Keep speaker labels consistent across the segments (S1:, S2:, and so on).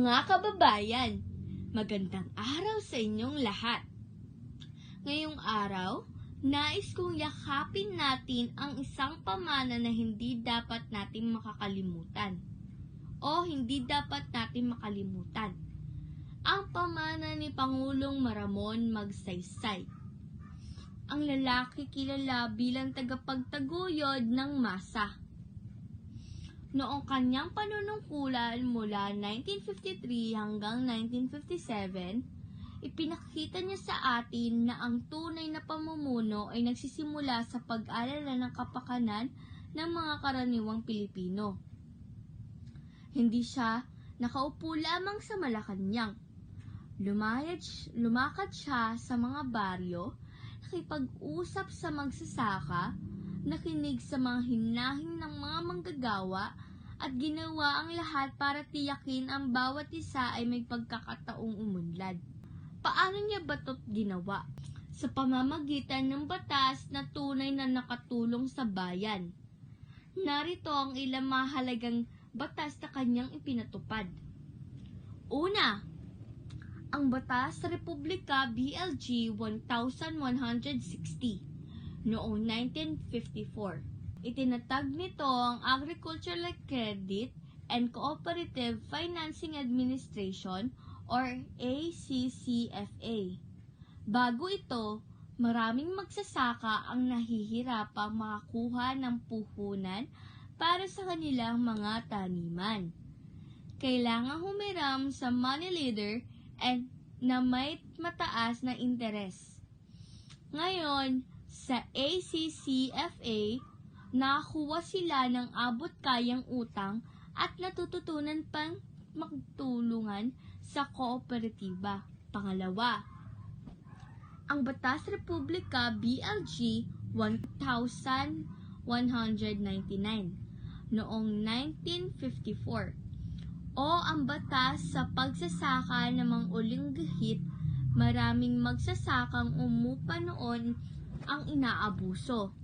S1: Mga kababayan, magandang araw sa inyong lahat. Ngayong araw, nais kong yakapin natin ang isang pamana na hindi dapat natin makakalimutan o hindi dapat natin makalimutan. Ang pamana ni Pangulong Ramon Magsaysay. Ang lalaki kilala bilang tagapagtaguyod ng masa. Noong kanyang panunungkulan mula 1953 hanggang 1957, ipinakita niya sa atin na ang tunay na pamumuno ay nagsisimula sa pag-alala ng kapakanan ng mga karaniwang Pilipino. Hindi siya nakaupo lamang sa Malacanang. Lumakad siya sa mga baryo, nakipag-usap sa magsasaka, nakinig sa mga hinahing ng mga manggagawa, at ginawa ang lahat para tiyakin ang bawat isa ay may pagkakataong umunlad. Paano niya ba ito ginawa? Sa pamamagitan ng batas na tunay na nakatulong sa bayan. Narito ang ilang mahalagang batas na kanyang ipinatupad. Una, ang Batas Republika BLG 1160 noong 1954. Itinatag nito ang Agricultural Credit and Cooperative Financing Administration or ACCFA. Bago ito, maraming magsasaka ang nahihirapang makakuha ng puhunan para sa kanilang mga taniman. Kailangang humiram sa money lender and na may mataas na interes. Ngayon, sa ACCFA, nakakuha sila ng abot-kayang utang at natututunan pang magtulungan sa kooperatiba. Pangalawa, ang Batas Republika BLG 1199 noong 1954 o ang batas sa pagsasaka ng mga uling gihit. Maraming magsasakang umupa noon ang inaabuso.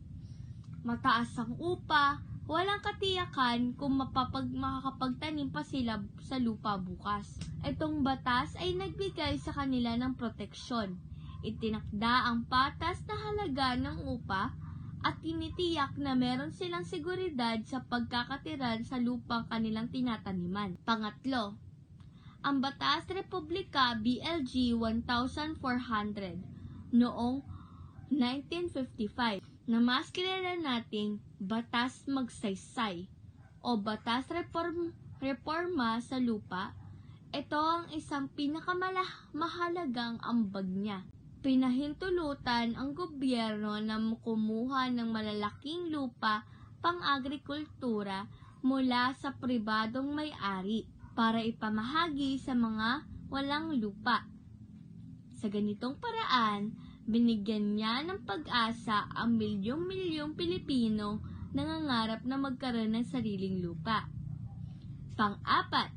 S1: Mataas ang upa, walang katiyakan kung makakapagtanim pa sila sa lupa bukas. Itong batas ay nagbigay sa kanila ng proteksyon. Itinakda ang patas na halaga ng upa at tinitiyak na meron silang seguridad sa pagkakatiran sa lupang kanilang tinataniman. Pangatlo, ang Batas Republika BLG 1400 noong 1955 na mas kilala nating Batas Magsaysay o Batas Reforma sa Lupa. Ito ang isang pinakamahalagang ambag niya. Pinahintulutan ang gobyerno na kumuha ng malalaking lupa pang-agrikultura mula sa pribadong may-ari para ipamahagi sa mga walang lupa. Sa ganitong paraan, binigyan niya ng pag-asa ang milyong-milyong Pilipino na nangangarap na magkaroon ng sariling lupa. Pang-apat,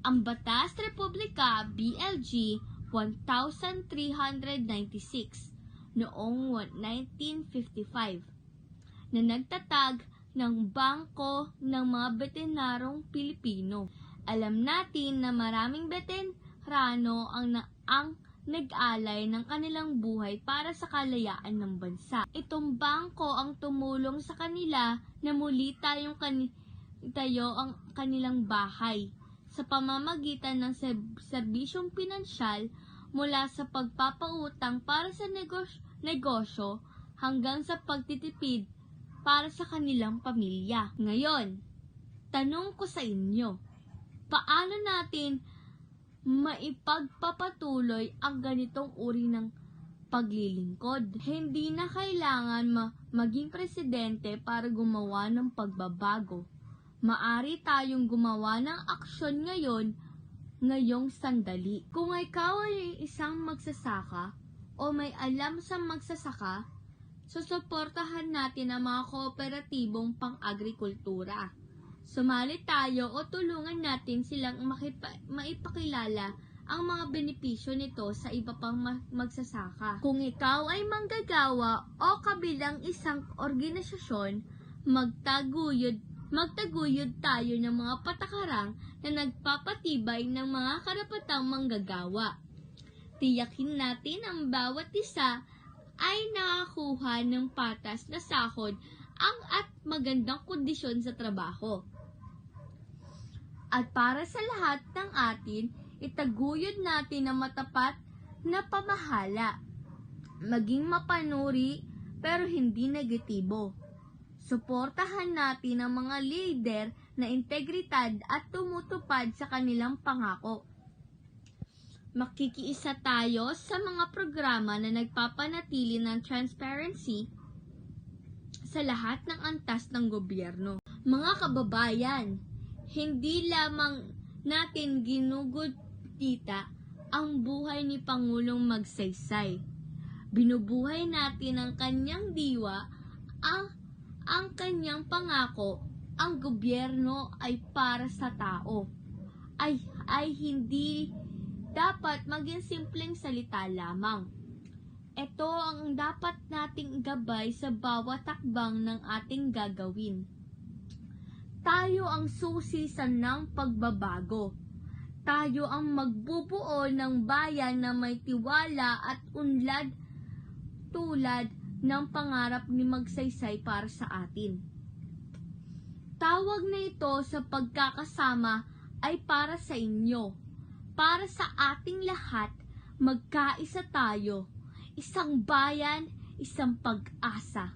S1: ang Batas Republika BLG 1396 noong 1955 na nagtatag ng Bangko ng mga Betenarong Pilipino. Alam natin na maraming veterano ang nag-alay ng kanilang buhay para sa kalayaan ng bansa. Itong bangko ang tumulong sa kanila na muli tayo ang kanilang bahay sa pamamagitan ng serbisyong pinansyal mula sa pagpapautang para sa negosyo hanggang sa pagtitipid para sa kanilang pamilya. Ngayon, tanong ko sa inyo, paano natin maipagpapatuloy ang ganitong uri ng paglilingkod? Hindi na kailangan maging presidente para gumawa ng pagbabago. Maari tayong gumawa ng aksyon ngayong sandali. Kung ikaw ay isang magsasaka o may alam sa magsasaka, susuportahan natin ang mga kooperatibong pang-agrikultura. Sumali tayo o tulungan natin silang maipakilala ang mga benepisyo nito sa iba pang magsasaka. Kung ikaw ay manggagawa o kabilang isang organisasyon, magtaguyod tayo ng mga patakarang na nagpapatibay ng mga karapatang manggagawa. Tiyakin natin ang bawat isa ay nakakuha ng patas na sahod at magandang kondisyon sa trabaho. At para sa lahat ng atin, itaguyod natin ang matapat na pamahala. Maging mapanuri pero hindi negatibo. Suportahan natin ang mga leader na integridad at tumutupad sa kanilang pangako. Makikiisa tayo sa mga programa na nagpapanatili ng transparency sa lahat ng antas ng gobyerno. Mga kababayan, hindi lamang natin ginugulita ang buhay ni Pangulong Magsaysay. Binubuhay natin ang kanyang diwa, ang kanyang pangako, ang gobyerno ay para sa tao. Ay hindi dapat maging simpleng salita lamang. Ito ang dapat nating gabay sa bawat takbang ng ating gagawin. Tayo ang susi ng pagbabago. Tayo ang magbubuo ng bayan na may tiwala at unlad tulad ng pangarap ni Magsaysay para sa atin. Tawag na ito sa pagkakasama ay para sa inyo, para sa ating lahat. Magkaisa tayo, isang bayan, isang pag-asa.